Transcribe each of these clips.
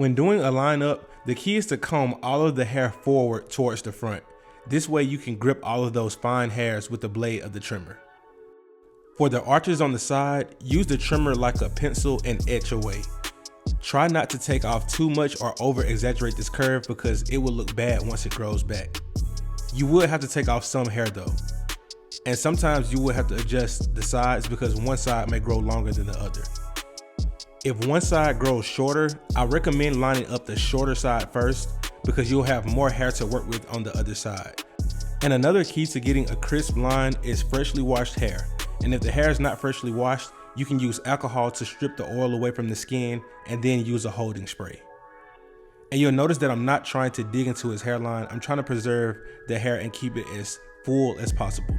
When doing a lineup, the key is to comb all of the hair forward towards the front. This way you can grip all of those fine hairs with the blade of the trimmer. For the arches on the side, use the trimmer like a pencil and etch away. Try not to take off too much or over exaggerate this curve because it will look bad once it grows back. You would have to take off some hair though. And sometimes you will have to adjust the sides because one side may grow longer than the other. If one side grows shorter, I recommend lining up the shorter side first because you'll have more hair to work with on the other side. And another key to getting a crisp line is freshly washed hair. And if the hair is not freshly washed, you can use alcohol to strip the oil away from the skin and then use a holding spray. And you'll notice that I'm not trying to dig into his hairline. I'm trying to preserve the hair and keep it as full as possible.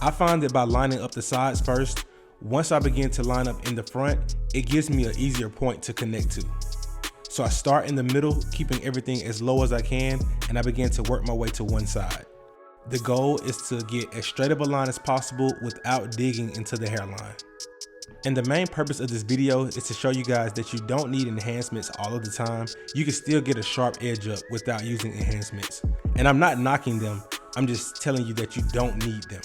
I find that by lining up the sides first, once I begin to line up in the front, it gives me an easier point to connect to. So I start in the middle, keeping everything as low as I can, and I begin to work my way to one side. The goal is to get as straight of a line as possible without digging into the hairline. And the main purpose of this video is to show you guys that you don't need enhancements all of the time. You can still get a sharp edge up without using enhancements. And I'm not knocking them, I'm just telling you that you don't need them.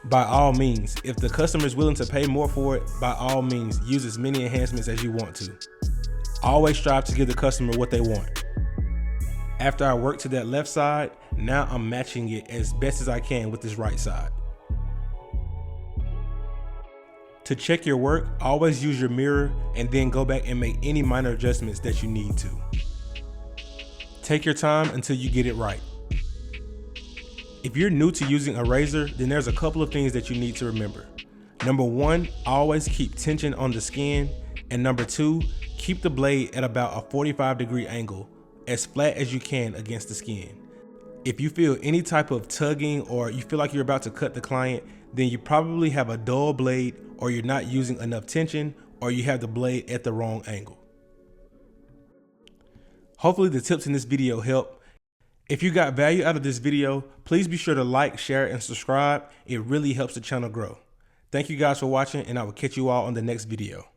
By all means, if the customer is willing to pay more for it, by all means, use as many enhancements as you want to. Always strive to give the customer what they want. After I work to that left side, now I'm matching it as best as I can with this right side. To check your work, always use your mirror and then go back and make any minor adjustments that you need to. Take your time until you get it right. If you're new to using a razor, then there's a couple of things that you need to remember. Number one, always keep tension on the skin. And number two, keep the blade at about a 45-degree angle, as flat as you can against the skin. If you feel any type of tugging or you feel like you're about to cut the client, then you probably have a dull blade, or you're not using enough tension, or you have the blade at the wrong angle. Hopefully the tips in this video help. If you got value out of this video, please be sure to like, share, and subscribe. It really helps the channel grow. Thank you guys for watching, and I will catch you all on the next video.